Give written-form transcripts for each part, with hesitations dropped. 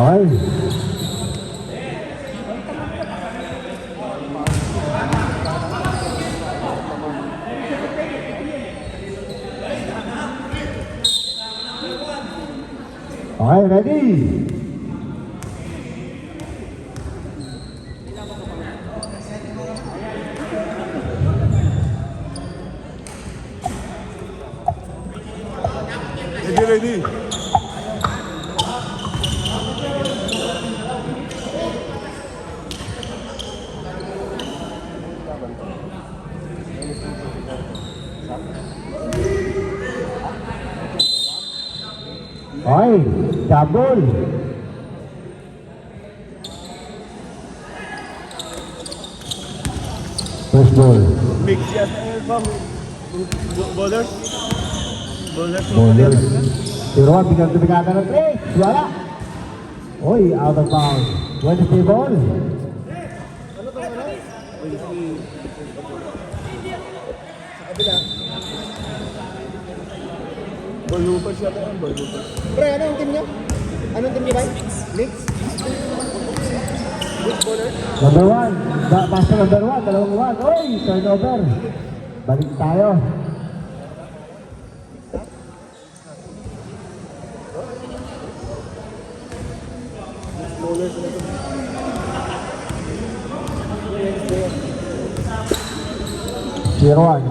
Okay. Okay, ready? Ready. Okay, double. First ball. Mix yan. Bowlers. Bowler. Pero biglang tumikata ng 3. Wala. Uy, out of bounds. Wednesday ball. Bowlers yata yan. Bowlers. Pre, anong team niyo? Anong team niyo ba? Mix? Which bowler? Number 1. Basta number 1. Dalawang 1. Uy, turnover. Balik tayo. Bowlers na ito. Zero 1.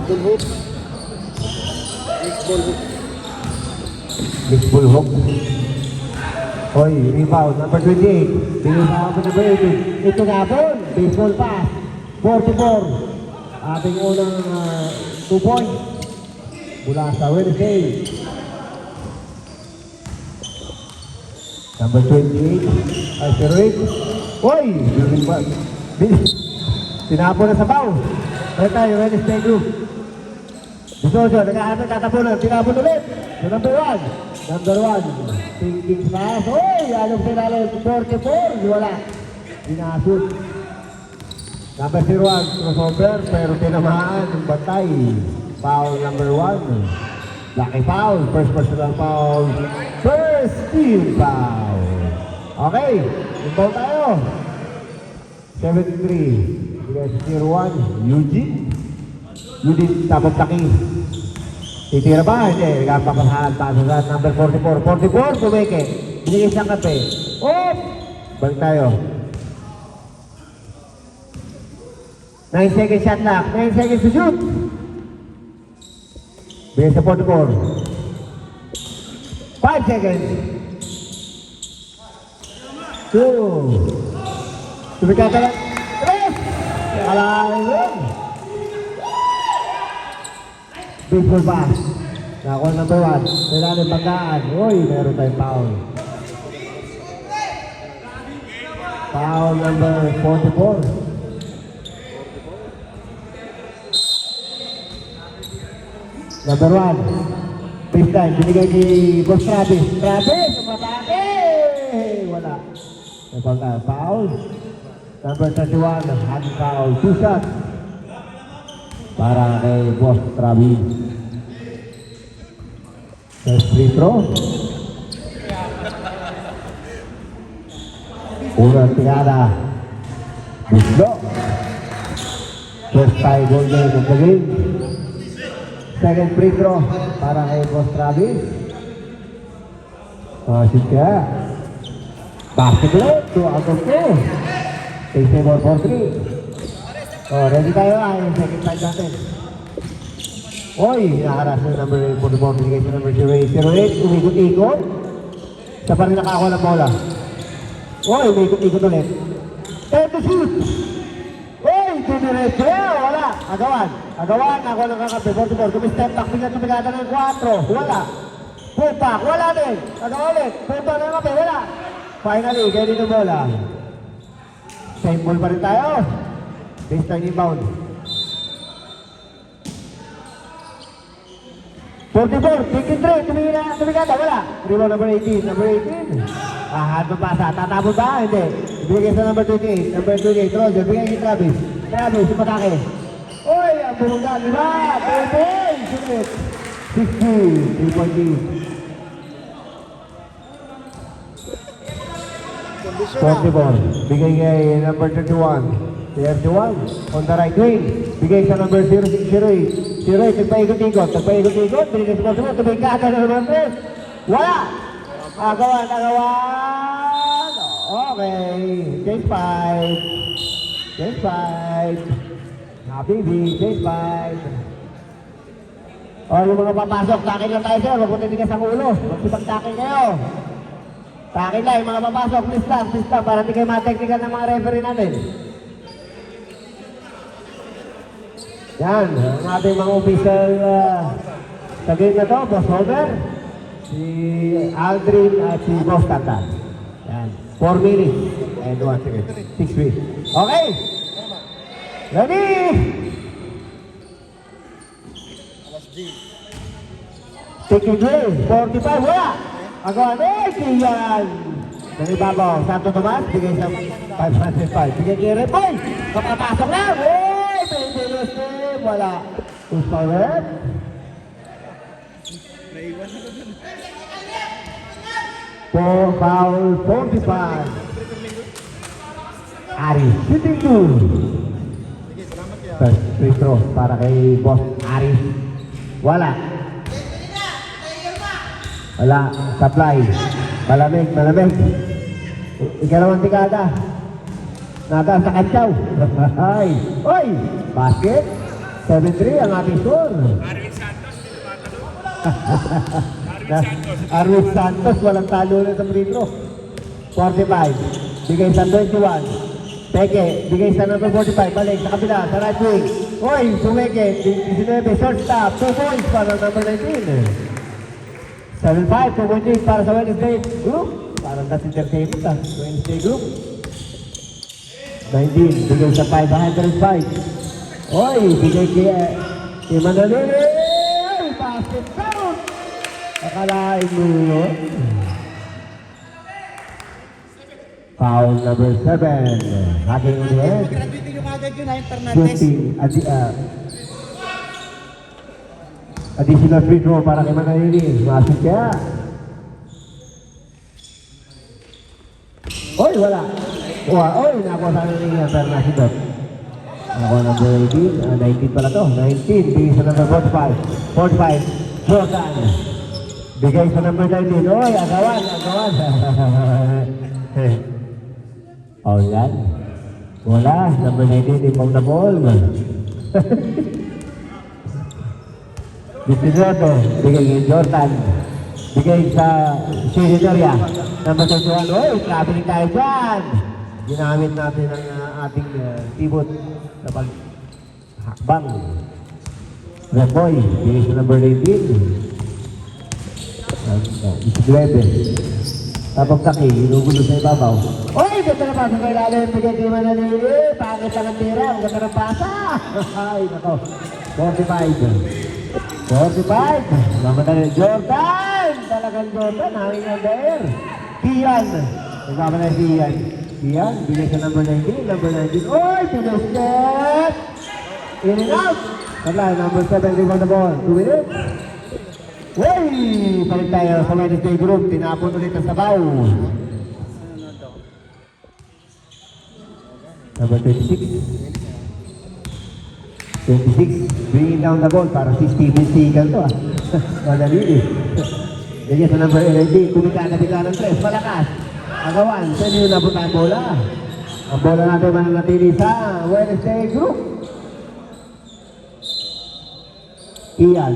Bull hook. Mix ball hook. Mixed bull hook. Oy, rebound. Number 28. Tingin sa ako number 18. Ito nga po. Baseball pass. 44. Ating unang 2 points. Mula sa Wednesday. Number 28. Ay, si Rick. Oy! Tinapo na sa bow. Right tayo, Wednesday group. Bisoso, naghahanap tatapunan. Tinapon ulit. So number 1. Number 1. Thinking pass. Oy! Anong sinalo? 44. Wala. Dinasot. Number 01. Crossover. Pero tinamaan. Yung batay. Foul number 1. Lucky foul. First personal foul. First team foul. Okay. Inbound tayo. 73. 01. Eugene. Eugene tapos taki. Titira ba? Hindi. Nagpapasahan pa sa number 44. 44. Tumeke. Binigay siyang kape. Oh! Balik tayo. 9 seconds shot lock. 9 seconds to shoot. Bigay sa 44. 5 seconds. 2. Tumikata lang. 3. Alain lang. Baseball pass. Nakakuha number 1. Kailangan pagkaan. Uy, meron tayong foul. Foul number 44. Number 1. Fifth time. Binigay ni Boss Travis. Travis! Umatake! Wala. May pagkaan. Foul. Number 31. Hand foul. 2 shots. Para kay Boss Travis. First free throw. Unang tingala. Buslo. First tie goal game of the game. Second free throw para kay Boss Travis. Shoot kaya. Basketball. 2 out of 2. Take more for 3. Oh, ready tayo yung second time natin. Oy, nakaras na number 44, binigay sa number 08. 08, umikot-ikot. Siya pa rin nakakuha ng bola. Oy, umikot-ikot ulit. Time to shoot! Oy, diniretso yan, wala. Agawan, nakakuha ng kakape. 44, kumistep back, bigla tumigata ng 4. Wala. Pull back, wala din. Agawa ulit, pull back ng kape, wala. Finally, ganyan yung bola. Same ball pa rin tayo. Baseline inbound. 44, taking 3, tumigata, wala. Rebound number 18, number 18. Hand ng pasa, tatapon ba? Hindi. Ibigay sa number 28, number 28, Roger, bigay kay Travis. Travis, sumatake. Uy, ang bumungga, 5, 4 points, sunod. 60, 3 point lead. Position na. 44. Bigay kay number 31. 31 on the right wing. Bigay sa number 0608. 08, nagpaikot-ikot. Nagpaikot-ikot. Binigay sa Portimo. Tumingkada na naman, Chris. Wala! Agawan. Okay. Change 5. Change 5. Habibi, change 5. Yung mga papasok, takin lang tayo, sir. Huwag mo tinigas ang ulo. Magsipag-takin kayo. Takin lang, yung mga papasok. Please lang, para hindi kayo mateknikan ng mga referee natin. Yan, ang ating mga official sa game na to, Boss Homer, si Aldrin at si Boss Tata. Yan, 4 minutes and 1 second. 6 minutes. Okay! Ready! Taking drill, 45, wala! Agawan, Kian! Nanibabaw, Santo Tomas, bigay sa 505. Bigay kay Repoy, kapapasok na! Maintenance team, wala. Who's correct? Foul 45. Aris, shooting two. First free throw para kay Boss Aris. Wala. Wala. Supply. Malamig. Ikalawang tikada. Nada sa katsaw. Ay. Oy! Basket. 7-3 ang ating score. Arwin Santos. Walang talo na sa free throw. 45. Bigay sa 21. Peke. Bigay sa number 45. Balik sa kabila. Sa right wing. Oy! Sumeke. 19. Short stop. 2 points para number 19. 7-5. 2 points para sa Wednesday group. Parang that's entertainment ah. Wednesday group. 19, bigay sa 505. Oy, bigay kay Manalili. Oy, basket down. Akalain mo yun. Foul number 7. Haging in the end. Graduate yung agad yun, Fernandez. Shooting, additional free throw para kay Manalili. Masuk kaya. Oy, wala. Oy, nakuha sa amin yung Fernandez. Nakuha number 18. 19 pala to. 19. Bigay sa number 45. 45. Jordan. Bigay sa number 19. Oy, agawan. Oh, yan. Wala. Number 19. Ipaw na ball. Disidrato. Bigay kay Jordan. Bigay sa Shinitoria. Number 21. Oy, traveling tayo dyan. Ginamit natin ang ating pivot sa paghakbang. Repoy, bigay sa number 18. 19. Tapos Taki, inugulo sa ibabaw. Oy, ganda na pasa kay Lalim. Bigay kay Manalili. Pangit lang ang tira. Ang ganda na pasa. Ay, nako. 45. 45. Mamadali. Jordan! Talagang Jordan. Hangin ang daer. Kian. Nagmamadali si Kian. Kian, bigay sa number 19. Number 19. Oy, pinusket! In and out. Wala, number 7. Rebound the ball. 2 minutes. Uy! Palit tayo sa Wednesday group. Tinapon ulit ang sabaw. Number 26. 26. Bringing down the ball para si Steven Seagal to ah. Madali eh. Ganyan sa number 11. Kumika-kabika ng 3. Malakas. Agawan. Saan yun nabot ang bola? Ang bola natin mananatili sa Wednesday group. Ian.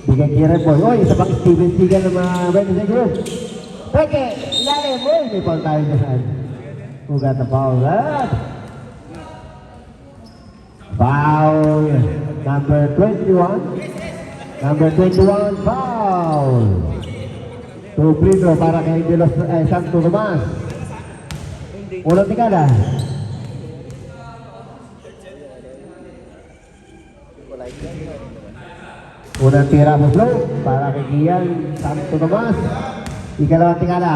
Bigay kay Repoy. Oy, isa pang Steven Seagal ng mga Wednesday group. Peke, ilalim. Oy, may foul tayo dyan. Ugat na foul. Foul. Number 21. Number 21, foul. 2 free throw para kay Santo Tomas. Unang tikada. Unang tira mo slow para kay Gian Santo Tomas. Ikalawang tikada.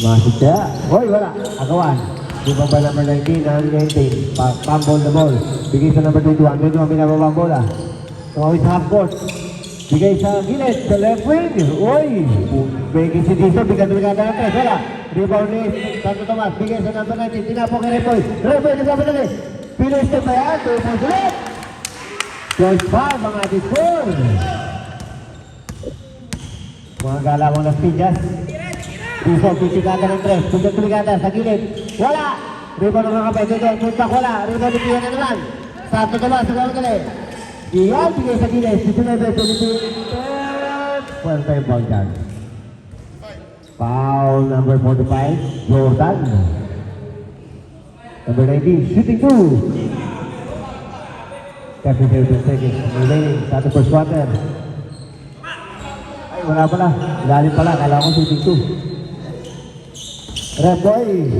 Masuk siya. Hoy, wala. Agawan. Di ba ba number 19 na 19? Pambol the ball. Bigay sa number 21. 21 binababa ang bola. Tumawid sa half court. Bigay sa gilid, sa left wing. Uy! Bigay si Dito, bigat-bigat na tres. Wala. Rebound ni Santo Tomas. Bigay sa number 19. Tinapo kay Repoy. Repoy, nagsabi na Pilis na ba yan? 2 points ulit. Choice 5 ang ating score. Mga gala mo ng Pinyas. Dito, titigada ng tres. Bigat-bigata sa gilid. Wala! Rebound ng mga kapay. Dito, puntak wala. Rebound ni Pinyas na naman. Santo Tomas, nagawin ka na Iyan, bigay sa gilid. 19-22. Well time foul dyan. Foul number 45, Jordan. Number 19, shooting 2. 37 seconds remaining sa ating first quarter. Ay, wala pala. Ilalim pala. Kala ko shooting 2. Red boy.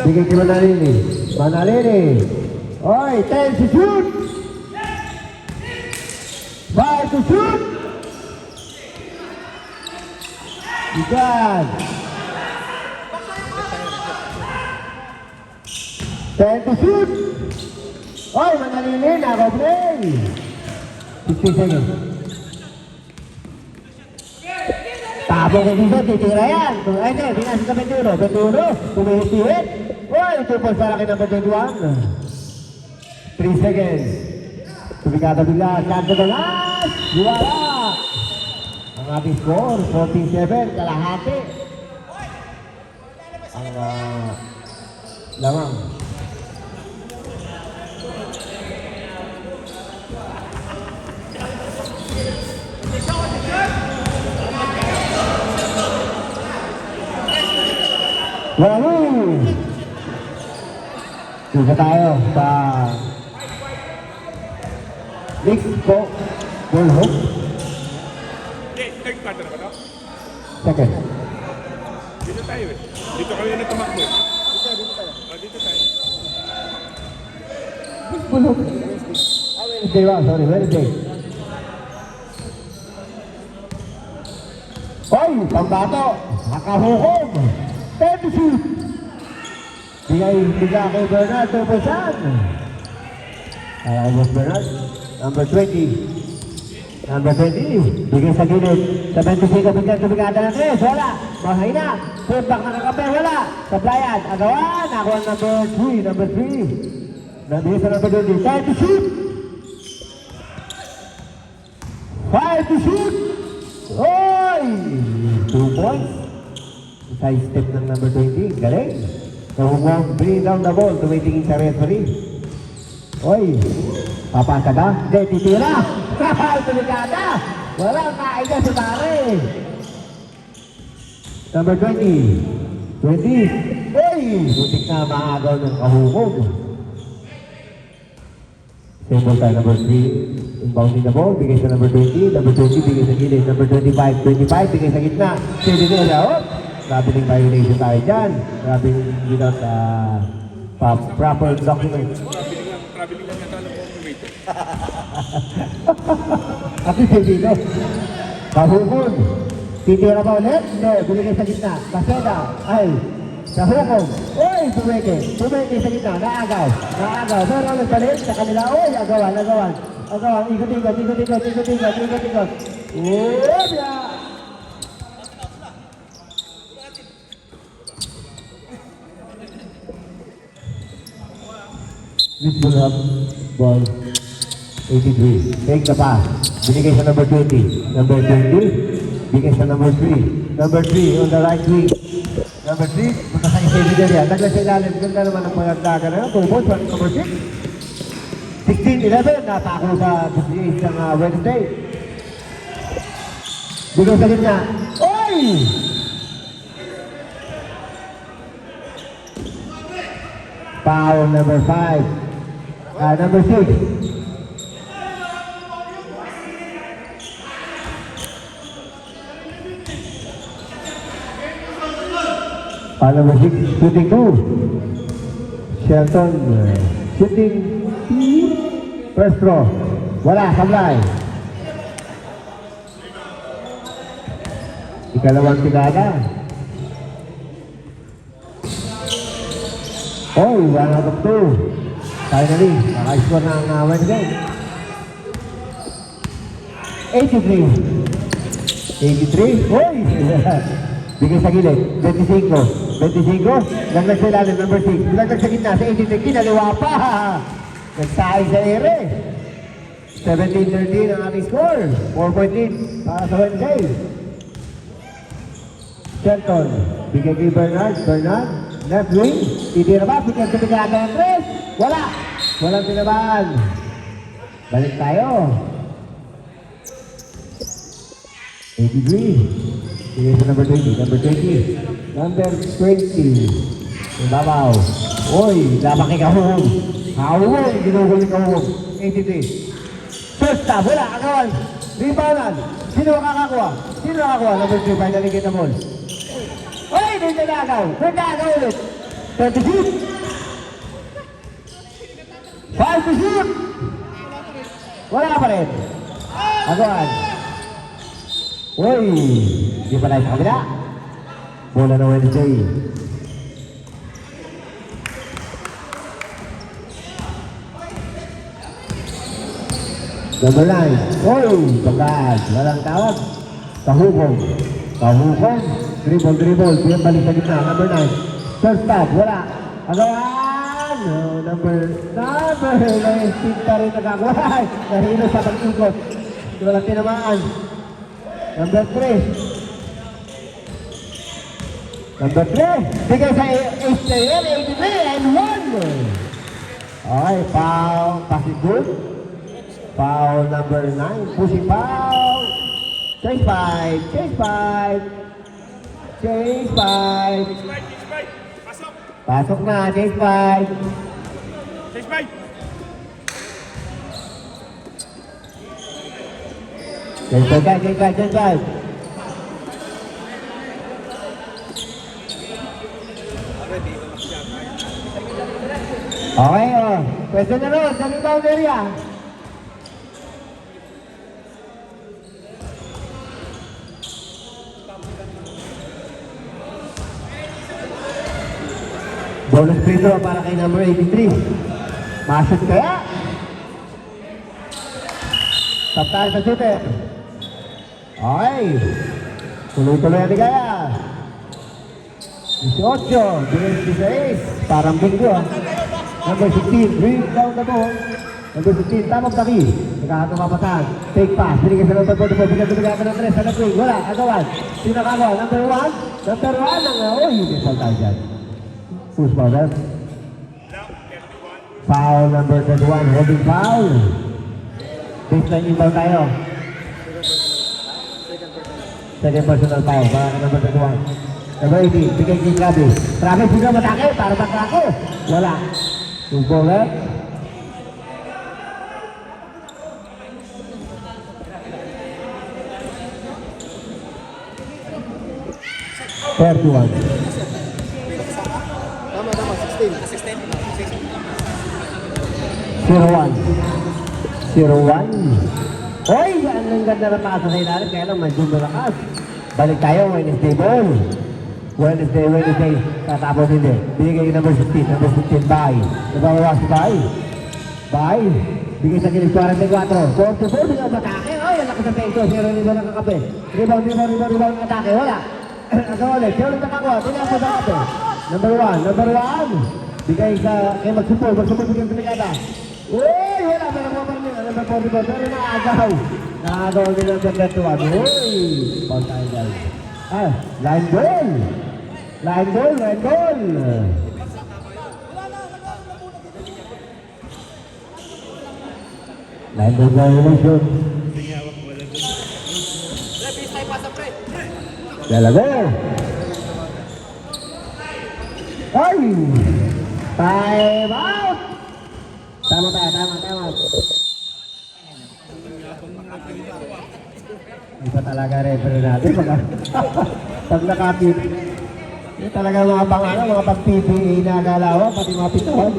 Bigay kay Manalini. Manalini. Oy, 10 to shoot. 5 to shoot. Ikan. 10 to shoot. Oy, Manalini, naka-play. 15 seconds. Tabong ko dito, titira yan. Ay, hindi, binasa sa 21. 21, tumihit-tihit. Oy, 2 points para kay number 21. 3 seconds. Tumikata bigla, kanto na last. Wala. Ang ating score, 14-7, kalahati. Ang lamang. Wahoo! Suka tayo sa next po, goal hook. Third quarter na ba ito? Second. Dito tayo eh. Dito kami na tumakbo eh. Dito tayo. Dito tayo. Goal hook. Wednesday ba? Sorry, Wednesday. Oy, pambato. Nakahukom. 10 to shoot. Bigla kay Bernard, 2 percent. Almost Bernard. Number 20. Number 20. Bigay sa gilid. Sa 25, bigada ng tres. Wala. Mahina. Putbak na kakape. Wala. Saplayan. Agawan. Ako ang number 3. Number 3. Nabigay sa number 20. 10 to shoot. 5 to shoot. Oy! 2 points. Side step ng number 20. Galing. Nahumong. Bring down the ball. Tumitingin sa referee. Oy! Papasa ba? Hindi, titira! Tuligada! Walang kaida sa pare! Number 20. 20. Oy! Butik na maagaw ng kahugog. Same ball tayo, number 3. Inbounding the ball, bigay sa number 20. Number 20, bigay sa gilid. Number 25. 25, bigay sa gitna. Steady nila, oh! Grabe ng violation tayo dyan. Grabe without proper document. Traveling lang yata ng motivator. At least hindi dito. Kahukog. Titira pa ulit? Hindi, bumigay sa gitna. Kaseda. Ay, kahukog. Uy, bumigay. Bumigay sa gitna. Naagaw. Naagaw. Pero ulit palit sa kanila. Uy, agawan, agawan. Agawan. Ikot-ikot, ikot-ikot, ikot-ikot, ikot-ikot. Uy, biya. This will have ball 83. Take the pass. Binigay sa number 20. Number 20. Bigay sa number 3. Number 3 on the right wing. Number 3. Punta sa isa din yan. Naglas sa ilalim. Ganda naman ang pagkakaga na. 2 points. Number 6. 16-11. Natako sa 58 ng Wednesday. Bigay sa gitna. Oy! Foul number 5. Number 6. Number 6, shooting 2. Shelton, shooting first throw. Wala, sablay. Ikalawang tigada. Oh, 1 out of 2. Finally, naka-score na ang Wednesday. 83. 83. Hoy! Bigay sa gilid. 25. 25. Laglag sa ilalim. Number 6. Laglag sa gitna. Sa 83. Kinaliwa pa. Nagsahay sa ere. 17-13 ang ating score. 4 point lead para sa Wednesday. Shelton. Bigay kay Bernard. Bernard. Left wing. Titira ba? Bigyan sa bigyan ng 3. Wala. Walang tinamaan. Balik tayo. 83. Sige sa number 20. Number 20. Number 20. Ibabaw. Uy, dapat kay Kahugong. Kahugong. Ginugol ni Kahugong. 83. First stop. Wala. Agawan. Reboundan. Sino makakakuha? Sino nakakuha? Number 3. Finally get the ball. Uy, may nagagaw. May nagagaw ulit. 20 shoot. 5 to shoot. Wala pa rin. Agawan. Uy, di pa tayo sa kabila. Bola na Wednesday. Number 9. Uy, pagkakas. Walang tawag. Kahugong. Kahugong. Dribble. Biyang balik sa gitna. Number 9. First stop. Wala. Agawan. Number 9. Pa rin nagkakuhay. Nahilo sa pag-ikot. Walang tinamaan. Number 3. Number 3. Bigay sa HTL, 83 and 1. Okay, foul. Pass it good. Foul number 9. Pushing foul. Chase 5. Chase 5. Chase 5. Pasok. Pasok na. Chase 5. Chase 5. Chase 5. Okay, oh. Pwede na ron. Sa rebound area. Bonus free throw para kay number 83. Mashoot kaya? Top tayo sa shooter. Okay. Tuloy-tuloy ang ligaya. 18. Bilis 16. Parang bingo. Number 16. Bring down the ball. Number 15. Tamang tabi. Nagkakatumapatan. Take pass. Binigay sa number 44. Bigyan tumigatan ng 3. Sa nag-wing. Wala. Agawan. Sinakagawa. Number 1. Number 1. Oh, hindi foul tayo dyan. Who's foul that? Foul number 31. Holding foul. Baseline inbound tayo. Second personal foul. Para ka number 31. Number 18. Bigay kay Travis. Travis bigyan matake. Para matake. Wala. Two bowler. Thirty-one. Tama, 16. 0-1. 0-1. Hoy! Ang ganda na pasa sa ilalim. Kaya lang medyo malakas. Balik tayo. Wednesday ball. Wednesday. Tatapos hindi. Binigay number 16. Number 15. Bye. Nabawawas bye. Bye. Bigay sa kilig 44. 44. Bigay ang atake. Ay, ang lakas ng peso. 0-0 nakakape. Rebound. Atake. Wala. Agaw ulit. Kaya ulit nakakuha. Tingnan sa dati. Number 1. Bigay sa kay Magsupol. Bigay ang pinagkata. Uy! Wala. May nagmamar nila. Number 44. Pero nakagaw. Nakagaw nila ang number 21. Uy! Paul tayo guys. Line goal. Line goal. Line goal violation. Dalago. Ay! Time out! Tama. Hindi pa talaga referee natin. Pag nakapit. Hindi talaga mga pag-PPA na galawa, pati mga pituhan.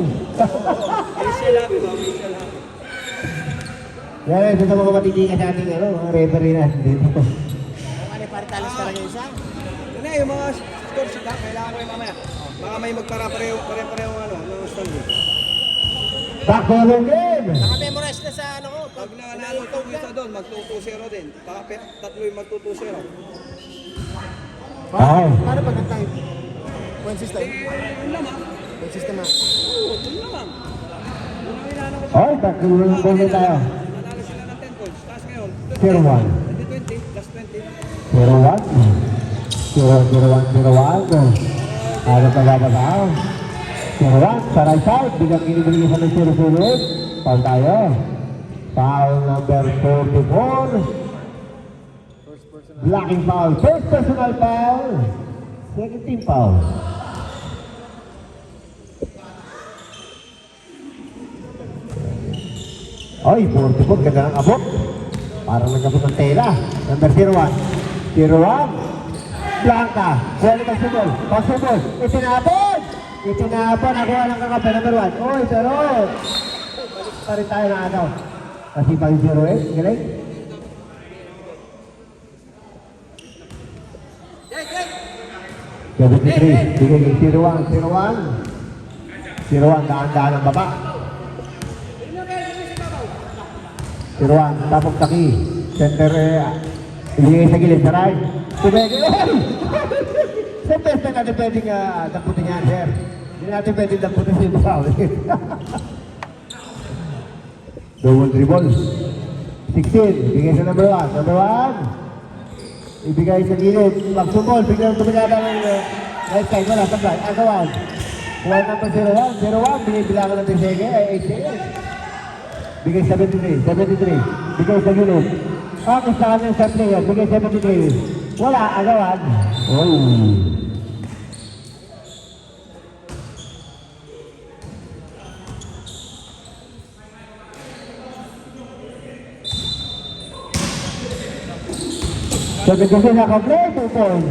Yan, ito sa mga matitikas sa ating mga referee natin dito. Paritalis talaga isa. Yun na, yung mga score sheet ha, kailangan ko yung mamaya. Baka may magpara-pareho ng standing. Back to the game. Naka-memorize na sa ano ko. Pag nanalo itong isa doon, mag-2-0 din. Tatlo yung mag-2-0. Okay. Paano pag nag-time? Point system? Yun lang ha. Point system na. Oo, yun lang. Yun ang inano ko. Okay, back to the game tayo. Nanalo sila ng 10 points. Tapos ngayon, 0-1. 20, plus 20. 0-1. 0-1. Ano pa babataw? 0-1. Sa right side. Bigang kinibigay sa ng 0-0. Foul tayo. Foul number 44. Blocking foul. First personal foul. Second team foul. Ay, 44. Ganda ng abot. Parang nagkabot ng tela. Number 0-1. 0-1. Blanca. Kuwali pagsubol. Pagsubol. Itinapon! Itinapon. Nakuha ng kakapal. Number 1. Uy, pero. Pa rin tayo na agaw. Kasi pa yung 0-8. Galing. Gabi 3. Bigay 0-1. 0-1. 0-1. Daan-daan ang baba. 0-1. Tapos taki. Center. Ibigay sa gilid. Sa right. Tumegi. Sa best na natin pwedeng damputin yan, sir. Hindi natin pwedeng damputin si Basaw. Double dribble. 16. Ibigay sa number 1. Number 1. Ibigay sa gilid. Magsumol. Biglang tumigada ng right side. Wala. Sablay. Agawan. Kuha number 0-1. 0-1. Bigay bilangan ng 10 seconds. 8 seconds. Bigay 73. 73. Bigay sa gilid. Gustahan ng sa player. Bigay 73. Wala. Agawan. Oh. Sabi kasi naka-play, 2 points.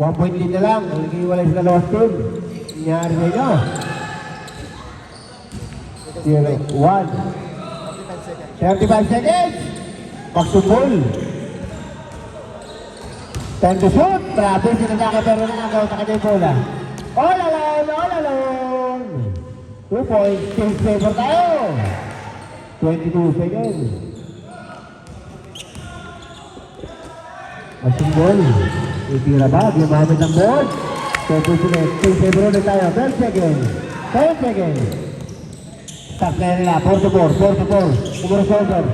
1 point din na lang. Ang nag-iwalay sa dalawang team. Nangyari na ito. 0-1. 35 seconds. Pagsubol. 10 to shoot. Grabe, sinasaka pero nakagaw sa kanya yung bola. All alone, all alone. 2 points. Team favor tayo. 22 seconds. Pagsubol. Itira ba? Gumamit ang board. Team favor ulit tayo. 12 seconds. 10 seconds. Start na nila. 4 to 4. 4 to 4. Kumaros over.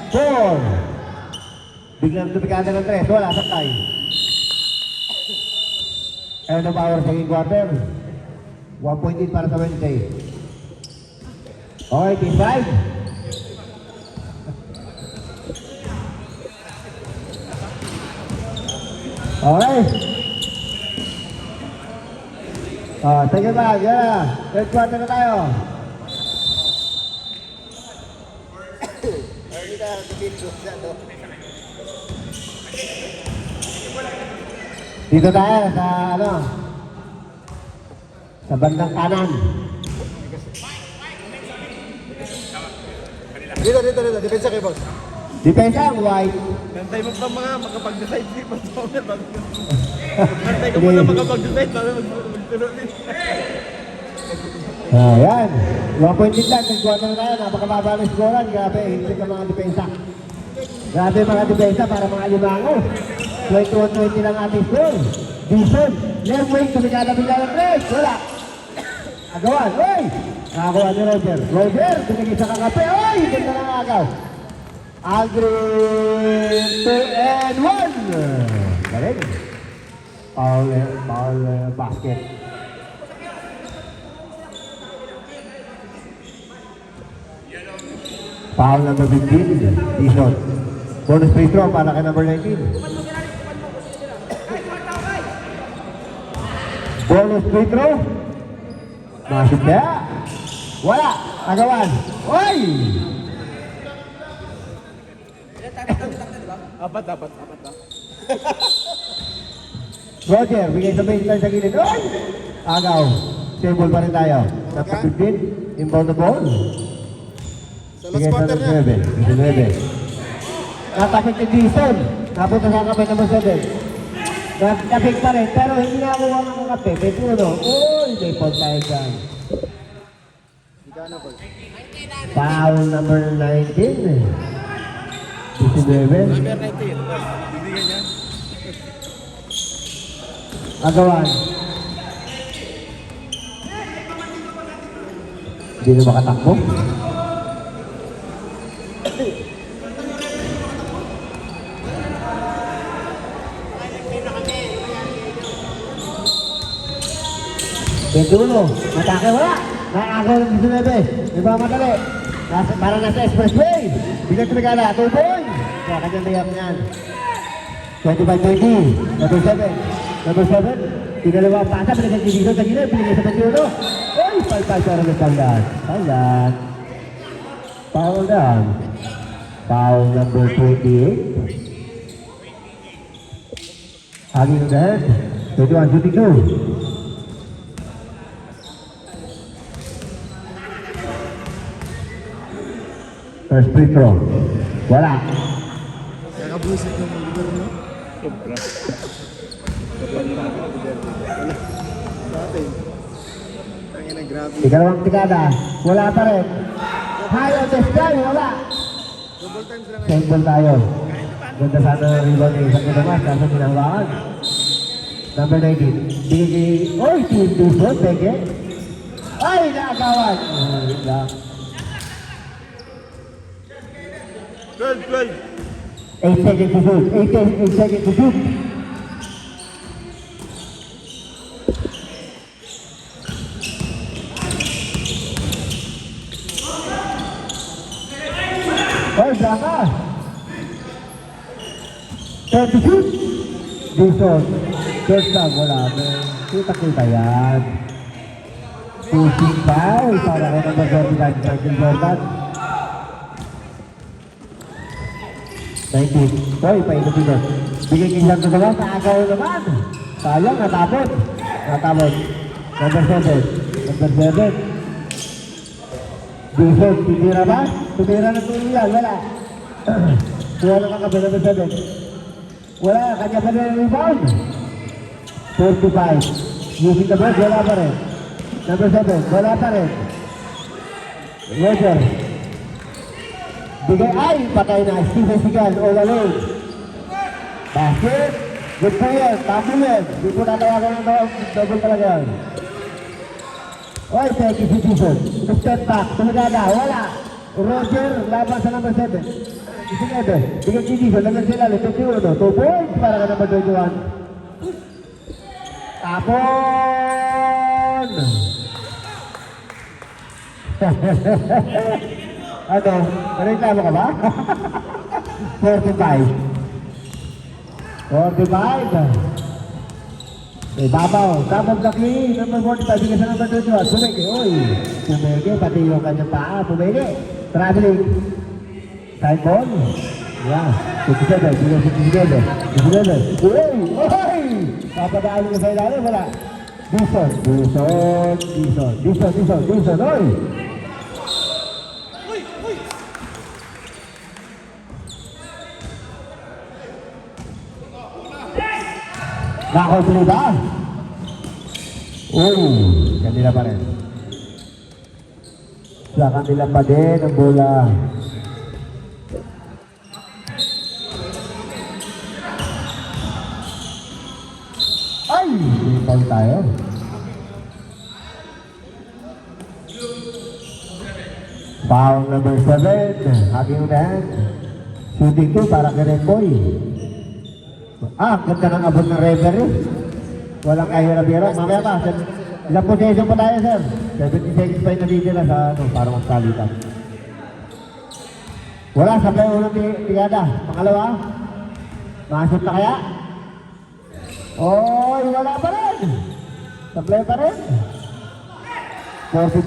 4. Biglang tumikada ng 3. Wala, sakay. Ayun ang power sa second quarter. 1 point in para sa Wednesday. Okay, team 5. Okay. Second bag, yeah. Third quarter na tayo. Dito tayo sa ano? Sa bandang kanan. Dito. Depensa kayo, boss. Depensa ang white. Nantay mo pa mga makapag-decide si Pastor. Nantay ka muna makapag-decide para magturo din. Ayan. 1 point din lang. Nag-quarter na tayo. Napakababa ng scorean. Grabe. Hindi ka mga depensa. Grabe mga depensa para mga limango. 21-20 lang ating score. Dison. Left wing. Tumikada bigla ng press. Wala. Agawan. Uy! Nakakuha ni Roger. Roger. Binigay sa kakape. Uy! Ganda ng agaw. Aldrin 2-1. Galing. Foul basket. Foul number 15. Dison. Bonus free throw para kay number 19. Bonus free throw. Masuk kaya? Wala. Agawan. Uy! Apat ba? Roger, bigay sa baseline sa gilid. Uy! Agaw. Same ball pa rin tayo. Number 15. Inbound the ball. Sa last quarter na. 19. Natakit ni Dison. Napunta sa kapay number 7. Nagkapit pa rin, pero hindi na ako ng kape. May puno. Uy, may foul tayo dyan. Foul number 19. 19. Number 19. Bibigyan niya. Agawan. Hindi na makatakbo. Bedulo, matake wala. Nakakaw ng 19. Iba madali. Para nasa expressway. Bigat regala, 2 points. Kaya kanyang layap niyan. 25-20. Number 7. Number 7. Tinalawa ang pasa. Pinagkakibigyan sa gilid. Pinigay sa Bedulo. Oy, 5-5 para ng Talyan. Talyan. Foul down. Foul number 28. Hangin on the head. 21 shooting 2. First free throw. Wala. Kakabuisit yung mga lugar, no? Sobra. Dati. Tangin na grabe. Ikalawang tikada. Wala pa rin. High on the sky. Wala. Double times lang. Sample tayo. Ganda sana ng rebound ng isang kinamas. Kaso pinahawakan. Number 19. Bigay. Oy, team Tuson. Peke. Ay, nakakawan. Yun lang. 12, 12. 8 seconds to shoot. 8 seconds to shoot. Oh, Zaka. 10 to shoot. Dison. First lang, wala. Kita-kita yan. Pushing foul para kay number 39, Michael Jordan. 19. Hoy, painutin doon. Bigay kilang ko naman, naagaw naman. Sayang, natapon. Natapon. Number 7. Number 7. Jason, titira ba? Tumira na tuloy yan, wala. Kuha lang ang kabe, number 7. Wala, kanya pa rin rebound. 45. Using the ball, wala pa rin. Number 7, wala pa rin. Roger. Bigay ay, patay na. Steven Sigal, all alone. Basket. Good po yan. Tapo yan. Di po natawagan ng double talaga. Oy, thank you, Citizen. Step back. Tumagada. Wala. Roger, laban sa number 7. Sige, bigay Citizen. Lagan sila. 21. 2 points para ka number 21. Tapon! Ano? Reklamo ka ba? 45. 45. Eh, babaw. Tabog na key. Number 45. Bigay sa number 21. Pumege. Uy. Pumege. Pati yung kanyang paa. Pumege. Traveling. Time ball. Yeah. 57. Bigay 57. 57. Uy! Uy! Papadaan mo sa ilalim. Wala. Dison. Uy! Nakakumpli ba? Uy, kanila pa rin. Sa kanila pa din ang bola. Ay! Ipal tayo. Foul number 7. Haging unahan. Shooting 2 para kay Red Boy. Ganda ng abot ng referee. Walang kahirap-hirap. Mamaya pa, ilang possession pa tayo, sir? 70 seconds pa yung natitira sa para magkalitan. Wala, sablay unang tigada. Pangalawa, masot na kaya? Oy, wala pa rin. Sablay pa rin. 45,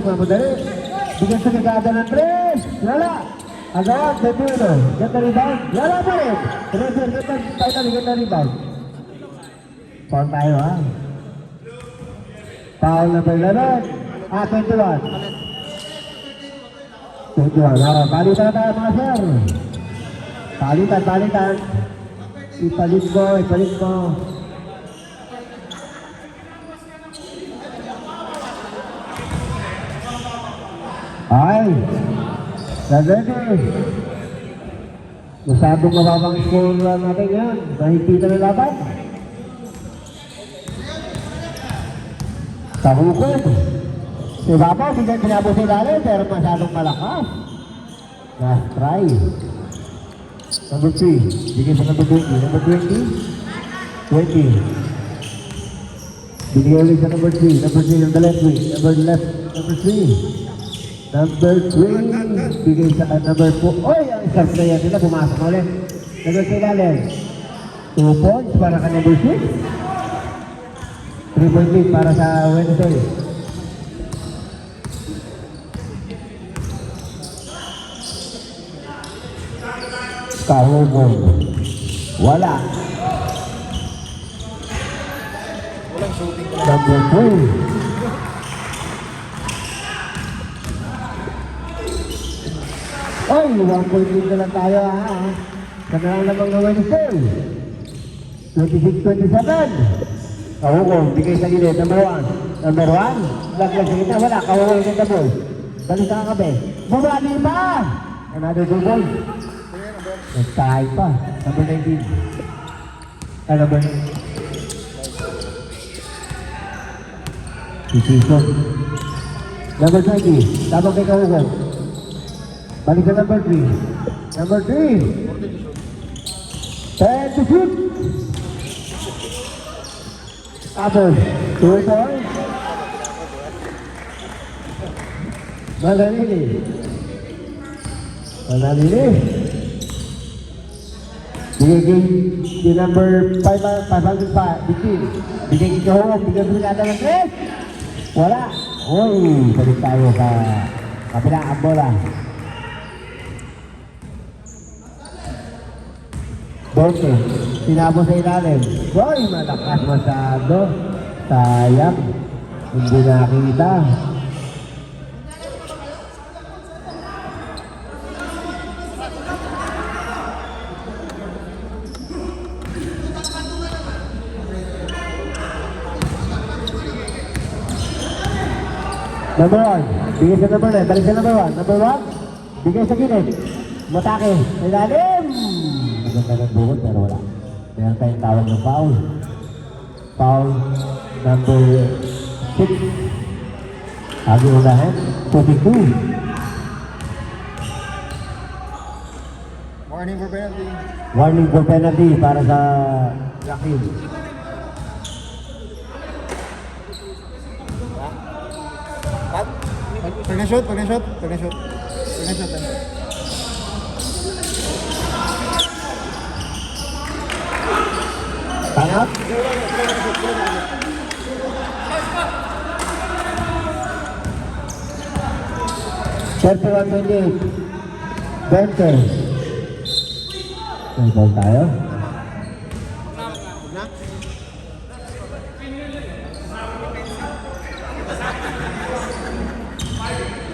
mamadali. Bigyan sa tigada ng 3. Wala. Agawan, Bedulo. Ganda rebound. Wala pa rin. Roger, ganda rebound. Foul tayo, ha? Foul number 11. 21. 21. Palitan na tayo, mga sir. Palitan. Ipalit mo. Okay. Ready. Masyadong mababang score natin yan. Mahigpitan na laban. Sa hukod. Si Babaw, bigyan kinabos sa ilalim, pero masyadong malakas. Last try. Number 3. Bigyan sa number 20. Number 20. 20. Bigyan ulit sa number 3. Number 3 on the left wing. Number 3. Number 3. Bigay sa number 4. Oy, ang start na yan nila. Pumasok ulit. Number sa ilalim. 2 points para ka number 6. 3-point lead para sa Wednesday. Kahugong. Wala. Walang shooting. Number 2. Oy, 1 point lead na lang tayo ha. Kanalang lamang na Wednesday. 26-27. Kahugong, bigay sa gilid. Number 1. Number 1. Laglag sa kita. Wala. Kahugong sa double. Balik sa kakabi. Bumali pa! Another double. Nagtahay pa. Number 19. Number 19. Decision. Number 20. Tabang kay Kahugong. Balik sa number 3. Number 3. 10 to shoot. Tapos, 2 points. Malalili. Bigay di number 515. Bigay kay Kahugong. Bigay brigada ng 3. Wala. Uy, balik tayo sa kabila ang bola. Bote, sinabo sa ilalim. Boy, malakas masyado. Sayang. Hindi nakita. Number 1, bigay sa number 9, balik sa number 1. Number 1, bigay sa gilid. Matake, sa ilalim. Maganda ng buhod pero wala. Meron tayong tawag ng foul. Foul number 6. Lagi unahin, 42. Warning for penalty. Warning for penalty para sa Rakim. Pag na-shoot. Tangap. Thirty 128. Benter. May ball tayo.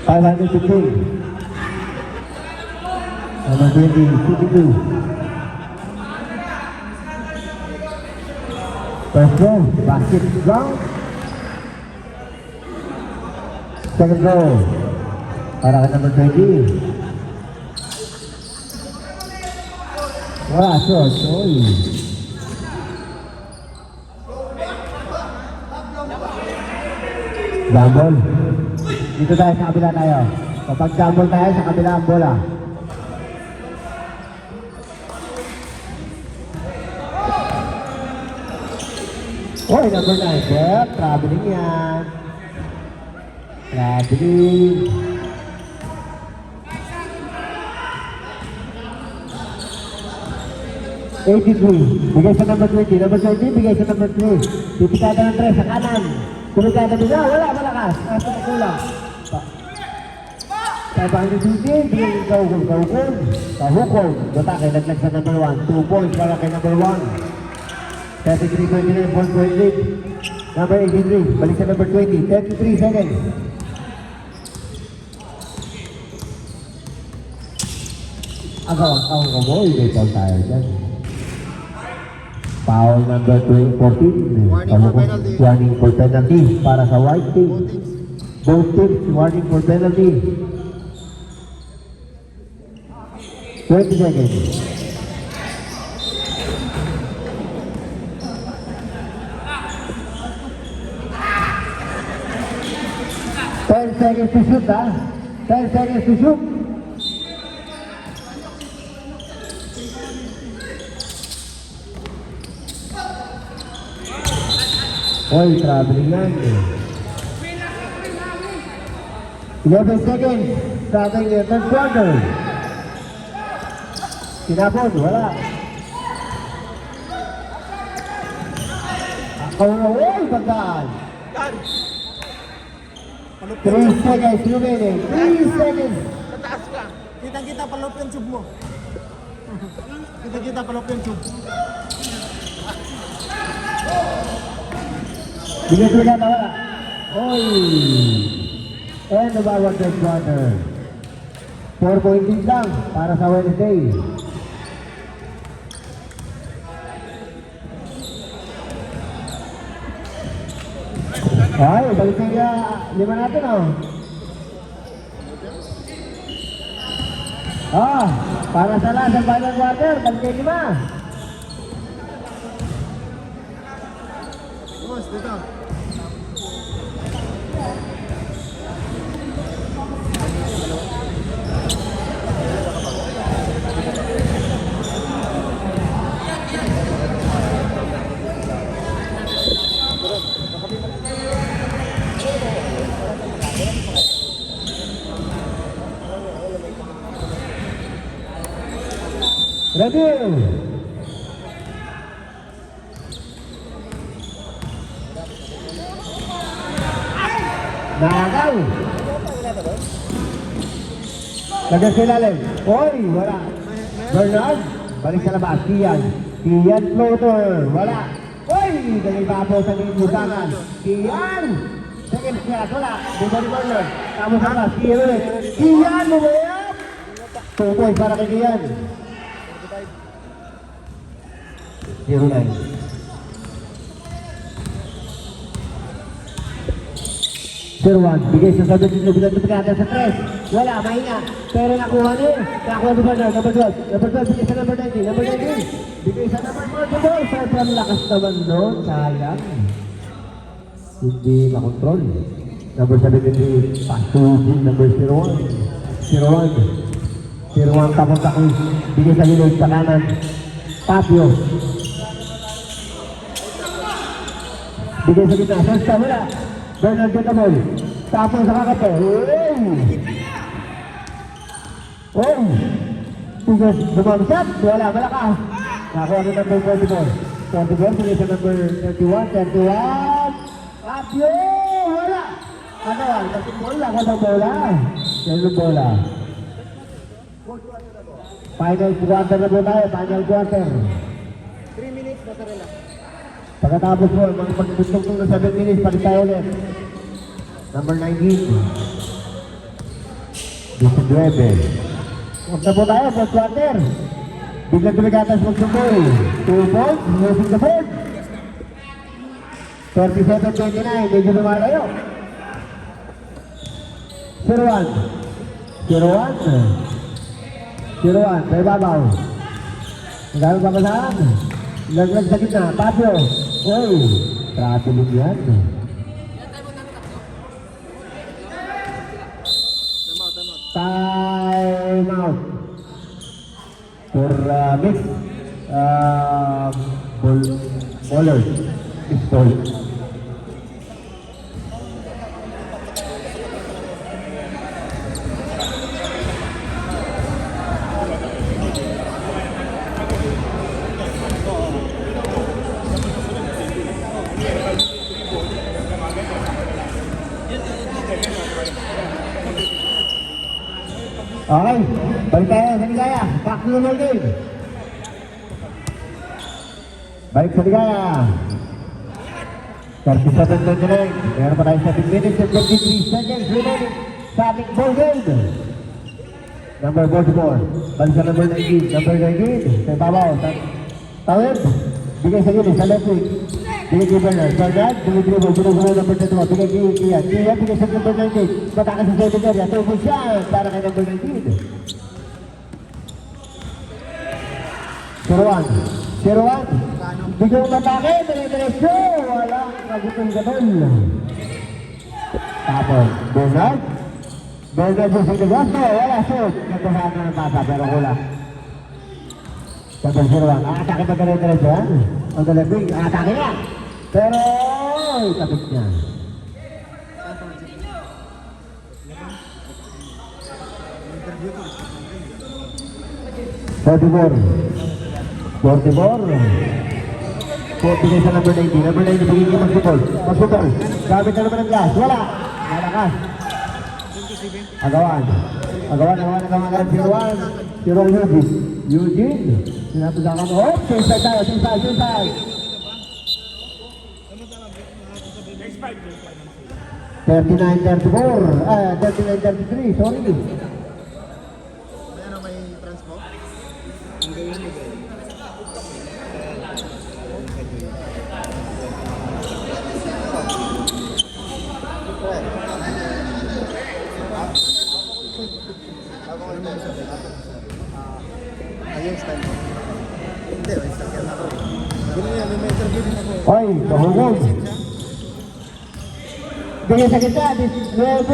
$515. Number 20, 52. First row, basket down. Second row, para ka number 20. Wala, short, oy. Jambol. Dito tayo sa kabila tayo. Kapag jambol tayo sa kabila ang bola. Oy, number 9. Yeah, traveling yan. Traveling. $83. Bigay sa number 20. Number 20, bigay sa number 3. Pipikada ng 3 sa kanan. Pipikada din. Wala, malakas. Nasa na kulang. 515, bigay ng Kahugong. Kahugong. Batake, naglag sa number 1. 2 points para kay number 1. 33-29, 1 point lead. Number 83, balik sa number 20. 33 seconds. Ang kamoy, may foul tayo dyan. Foul number 14. Warning for penalty para sa white team. Both teams, warning for penalty. 20 seconds. Ten seconds to shoot, ha? 10 seconds to shoot. Oy, traveling yan. 11 seconds. Starting the third quarter. Tinapon, wala. Oy, pagkaan. 3 seconds remaining. 3 seconds. Tataas ka. Kita-kita palop yung tube mo. Kita-kita palop yung tube. Bigyan ko na wala. Oy. And the bawat third quarter. 4 points lang para sa Wednesday. Ay, balik na 5 natin, oh. Para sa last ng final quarter, balik na 5. Boss, dito. Ready? Nakaw! Lagyan sa ilalim. Oy, wala. Bernard, balik sa labas. Kian. Kian floater. Wala. Oy, dali babaw sa limutangan. Kian! Second shot, wala. Dito ni Bernard. Tapos sa labas. Kian ulit. Kian, bumayap! 2 points para kay Kian. 0-9. 0-1, bigay sa sabi ng bilang pagkata sa 3. Wala, mahina. Pero nakuha niya. Nakuha ni Bernard, number 12. Number 12, bigay sa number 19. Number 19, bigay sa number 44. Sobrang lakas naman doon. Sayang. Hindi makontrol. Number 73, pasugin. Number 01. 01, tapon-tako. Bigay sa gilid, sa kanan. Tapio. Bigay sa gitna. Sesta, wala. Bernard Betamol. Tapos sa kakape. Oh! Tugas bumamsat. Wala, malakas. Nakuha ni number 44. 44, bigay sa number 31. 31. Tapio! Wala! Ano? Bola. Ano bola? Ano bola? Final quarter na po tayo. Final quarter. 3 minutes, Pasarela. Pagkatapos mo, mga pagtutong ng 7 minutes, palit tayo ulit. Number 19. 19. Huwag na po tayo, fourth quarter. Biglang tumigatas magsuboy. 2 points, using the board. 37-29, medyo lumalayo. 0-1. 0-1, tayo babaw. Magkano pa kasaan? Laglag sa gitna, Pablo. Oy, traveling yan. Time out. For mix bowler. Pistol. Okay, balik tayo sa Ligaya. Back to the normal game. Balik sa Ligaya. 37-29. Meron pa tayo 7 minutes and 23 seconds remaining sa ating ball game. Number 44. Balik sa number 19. Number 19. Sa babaw. Tawid. Bigay sa gilid. Sa left wing. Bigay kay Bernard. Bernard. Bigay dribble. Bigay number 22. Bigay kay Kian. Kian. Bigay sa number 19. Matakas sa second area. Tubo siya. Para kay number 19. 0-1. Bigong matake, dire-diretso. Walang kagutong-gatol. Tapos, Bernard yung Gasto, wala shoot. Natuhan na ng pasa, pero kulang. Tapos 0-1. Atake pa dire-diretso, ha? Ang dalabing, atake niya. Pero, tapos niya. Bigay sa number 90. Number 90, bigay niya mag-football. Gamit na naman ng glass. Wala. Malakas. Agawan. 0-1. Eugene. Sinapudakan mo. Oh, same side. 39-33. Sorry. Ano may transpo? Ayun, style mo. Hindi, may style ka na ako. Ganun yan, may interview din ako. Oy, kahugog. Bigay sa kita, 19. In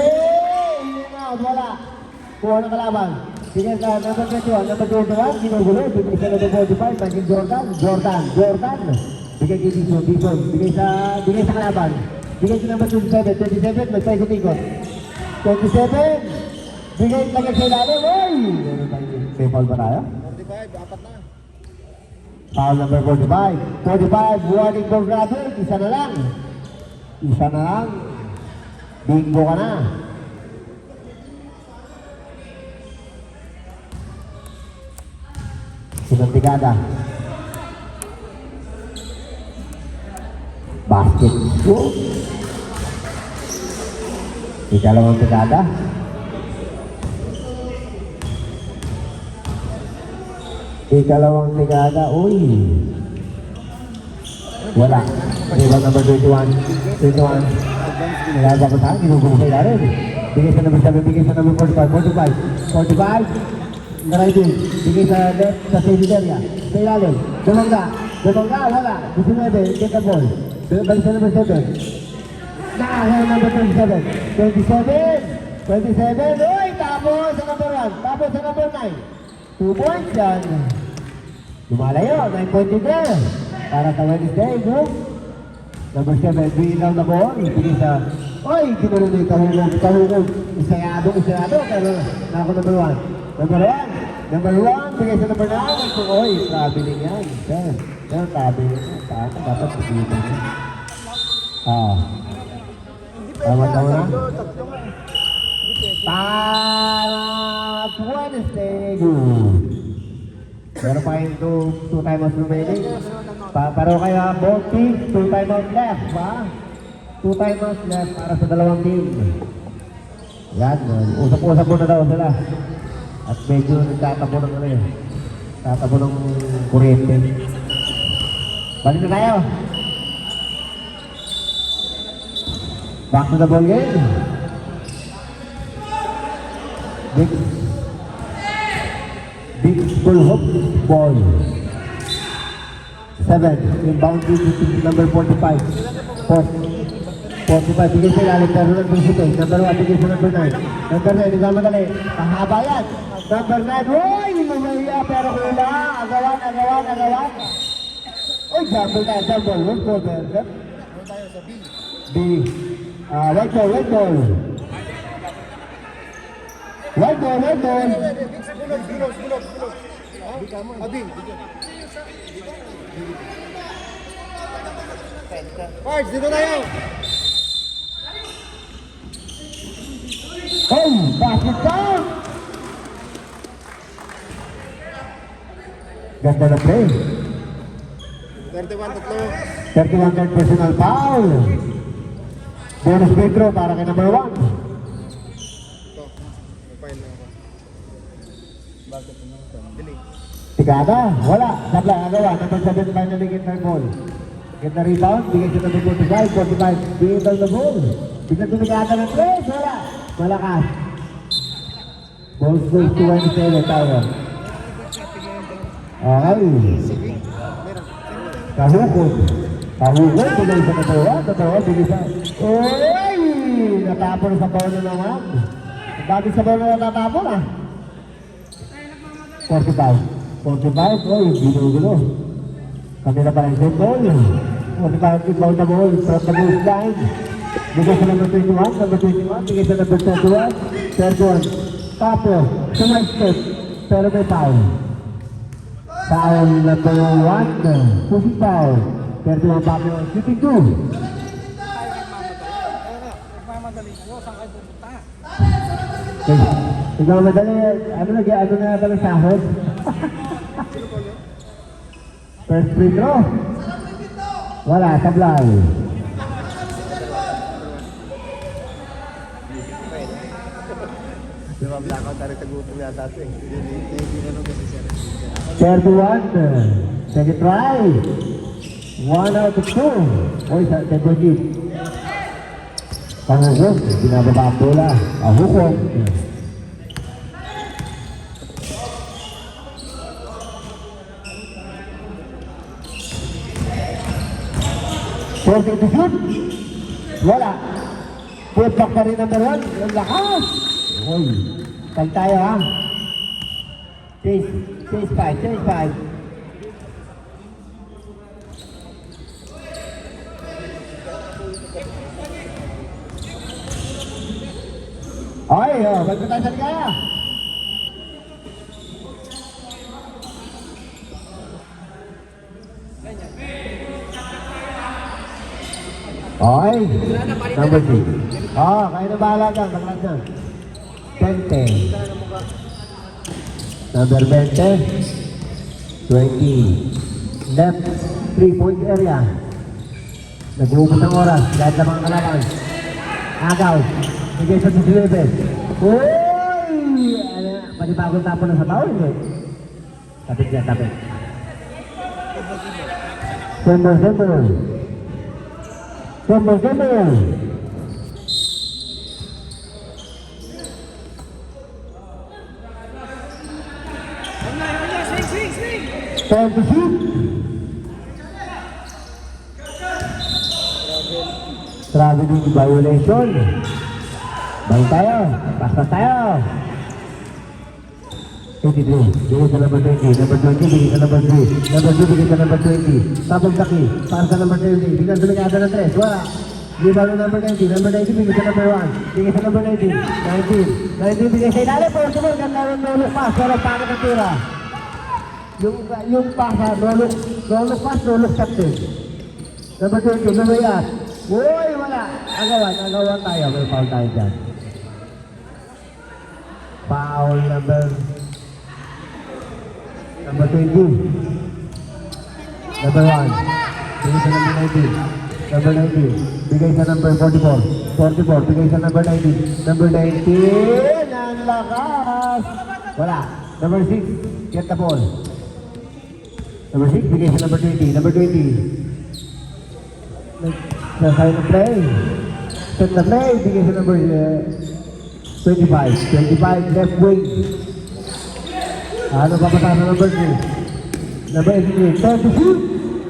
and out, wala. Kuha ng kalaban. Bigay sa number 21, number 21, ginugulo. Bigay sa number 45, naging Jordan. Bigay kay Dison. Bigay sa kalaban. Bigay sa number 27, magpaikot-ikot. 27, bigay lagay sa ilalim. Oy! May foul ba tayo? 45, apat na. Foul number 45. 45, warning for grabbing. Isa na lang. Bingo ka na. Sinuntikada. Basket. Ikalawang tikada. Uy. Wala. Rebound number 21. Nilaba ko saan, ginugulo sa ilalim. Bigay sa number 7, bigay sa number 45. Nariding. Bigay sa left, sa safety area. Sa ilalim. Dumangga, wala. 19, get the ball. Balik sa number 7. Nakakaya number 27. 27. Uy, tapos sa number 1. Tapos sa number 9. 2 points yan. Lumalayo, 9-point na. Para sa Wednesday, no? Number 7, bringing down the ball. Bigay sa... Oy, ginulong na kahugog. Isayado. Pero nako number 1. Number 1, bigay sa number 9. Oy, traveling yan. Pero traveling yan. Paano? Dapat pagkita niya. Tama na? Para Wednesday. Pero pa yung two timeouts remaining. Pero kaya both teams, 2 timeouts left, ba? 2 timeouts left para sa dalawang team. Yan, usap-usap muna daw sila. At medyo nagtatabo ng tatabo ng kuryente. Balik na tayo. Back to the ball game. Big full hook ball. 7. Inbound to number 45. 45. Bigay sa ilalim. Pero nag-visiting. Number 1. Bigay sa number 9. Number 9. Isang madali. Kahaba yan. Number 9. Uy! Lumaya. Pero hula. Agawan. Uy! Jumble. Where's ball there? Ano tayo sa B? B. White ball. Bulog. Abing. Pards, dito tayo. Oh, basket down! Ganda na play. 31 tatlo. 31 third personal foul. Bonus free throw para kay number 1. Ito. May file na ako. Bakit ito naman? Delay. Tikada, wala. Sabla, agawa. Number 7 finally get their ball. Get the rebound, bigay sa number 45. Bigay down the ball. Bigyan tumikada ng place, wala. Malakas. Ball goes to Wednesday tayo. Okay. Sige. Meron. Kahukod. Kahukod, bigay sa katawa. Katawa, bigay sa... Uy! Natapon sa bola naman. Ang dami sa bola na natapon ah. 45. 45, uy, ginugulo. Kami na parang set ball. 45 is ball na ball. From the goal line. Bigay sa number 21, number 21. Bigay sa number 31. Third one. Tapo. Sa right step. Pero may foul. Foul number 1. Pushing foul. 31 Tapo. Shooting 2. Nagmamadali kayo, saan kayo pupunta? Ikaw madali, ano na pala sahod? First free throw. Wala, tablay. Di ba blackout tayo tagutom yata ito eh. Hindi na nung kasi sir. 31. Second try. 1 out of 2. Oy, sa second hit. Pangugod, binababa ang bola. Ahukog. Forty to shoot. Wala. Put back pa rin number 1. Ang lakas. Uy. Tag tayo ha. Chase 5. Chase 5. Ay, oh, ba't ba tayo sa ligaya? Okay, number 3. Oh, kayo na bahala dyan, baklat dyan. 20. Number 20. 20. Left 3-point area. Nag-uubos ang oras, dahil lamang kalaban. Agaw. Bigay sa 11. Uy! Panibagong tapo na sa tao, hindi? Tapit yan, tapit. Summer. Time to shoot. Traveling violation. Balik tayo. Paspas tayo. 83. Bigay sa number 20. Number 20, bigay sa number 3. Number 2, bigay sa number 20. Tapos laki. Para sa number 20. Bigyan sa ligada ng 3. Wala. Bigay sa number 90. Number 90, bigay sa number 1. Bigay sa number 19. 19, bigay sa ilalim. Portugal, ganda ng nulok pass. Nulok pangit ang tira. Yung pasa, nulok pass, nulok captain. Number 20, lumayat. Uy, wala. Agawan tayo. May foul tayo dyan. Foul number 20. Number 1. Bigay sa number 19. Number 19. Bigay sa number 44. 44. Bigay sa number 19. Number 19. Ang lakas. Wala. Number 6. Get the ball. Number 6. Bigay sa number 20. Number 20. Nasay na play. Set na play. Bigay sa number 25. 25. Left wing. Ano pa sa number 3? Number 83. Time to shoot.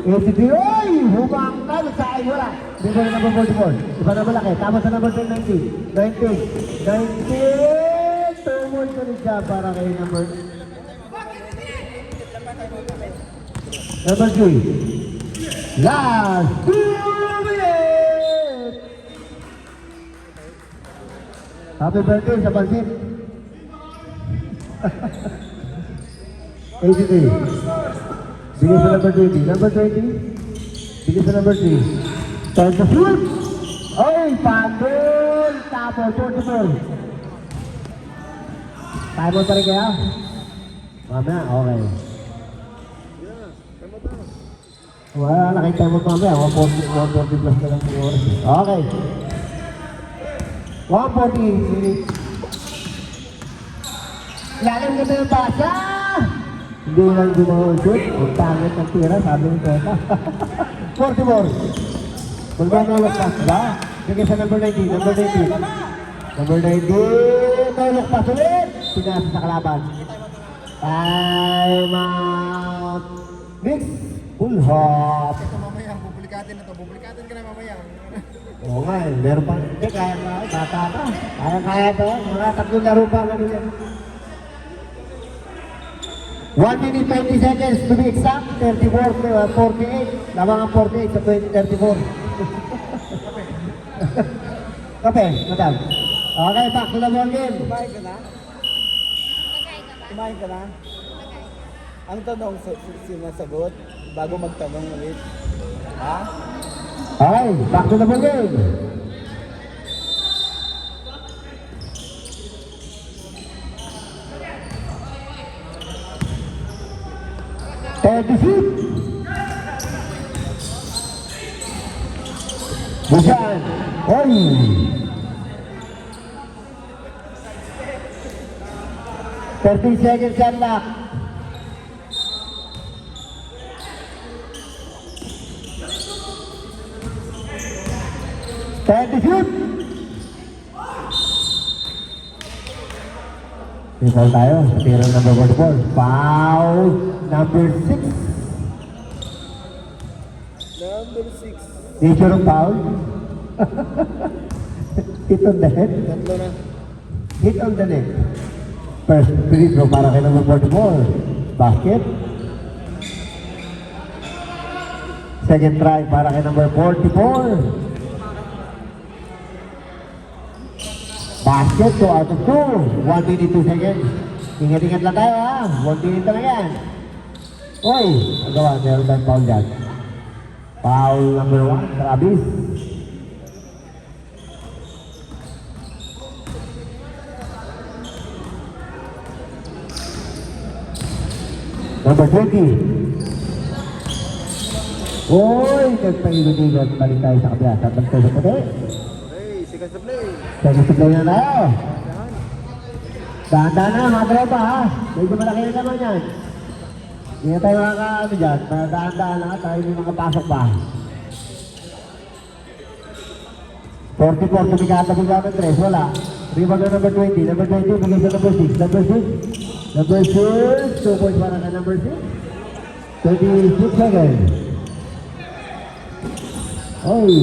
83. Oy! Humangkal sa ay wala. Bigay sa number 44. Iba na malaki. Tama sa number 10. 90. 90. Tumol ka rin siya para kay number 3. Last 2 minutes. Happy birthday sa pansit. 83. Bigay sa number 20. Number 20. Bigay sa number 3. Time to shoot. Oy, pandol. Tapos 44. Time mo pa rin kaya? Mamaya, okay. Wala, nakita mo pa mamaya. 140 plus na lang yung oras. Okay. 140 minutes. Lalim ka na yung basa! Hindi lang gumawa-shoot. Ang pangit ng tira, sabi ng Teta. 44. Magmamawag pass ba? Bigay sa number 19. Number 19. Number 19. Mawag pass ulit. Pinasa sa kalaban. Time out. Mix. Full hop. Ito mamaya, publikatin na to. Publikatin ka na mamaya. Oo nga eh, meron pa. Hindi, kaya nga, bata ka. Kaya to. Mga 3 laro pa nga nila. 1 minute 20 seconds to be exact. 48. Lamang ang 48 sa 2034. Kape, madam. Okay, back to the ball game. Kumain ka na? Kumain ka na? Ang tanong sinasagot bago magtanong ulit. Ha? Okay, back to the ball game. Shoot. Busan. Oy. Thirty seconds on lock. Time to shoot. Foul tayo. Tira number 44. Foul number 6. Number 6. Nature of foul. Hit on the head. Tatlo na. Hit on the neck. First free throw para kay number 44. Basket. Second try para kay number 44. Basket, 2 out of 2. 1 minute 2 seconds. Ingat-ingat lang tayo ha. 1 minute na yan. Oy, agawa, meron tayong foul dyan. Foul number 1, Travis. Number 20. Oy, nagpailod-ilod. Balik tayo sa kabila. Sabang tayo sa puti. Hey, sikat sa play. Second supply na tayo. Dahan-dahan na mga tropa ha. Medyo malaki na naman yan. Hindi na tayo makakaano dyan. Dahan-dahan na tayo may makapasok pa. 44, tumikata mo gamit 3. Wala. Rebound na number 20. Number 20, bigay sa number 6. Number 6. Number 6. 2 points para ka number 6. 26 seconds. Oy.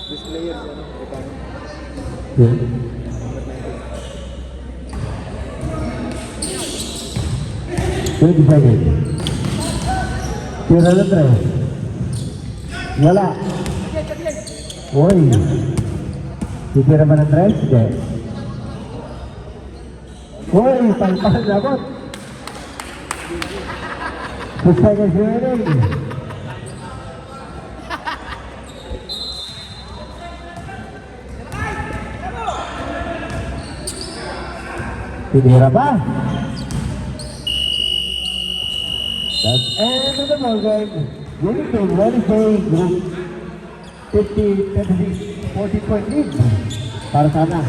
This player, ano? Ipano. Yeah. Twenty seconds. Tira na 3. Wala. Uy. Titira ba ng 3? Hindi. Uy, palpal na bot. 2 seconds remaining. Tinira ba? That's end of the ball game. Winning team, Wednesday Group 50, 36, 40 point lead. Para sana.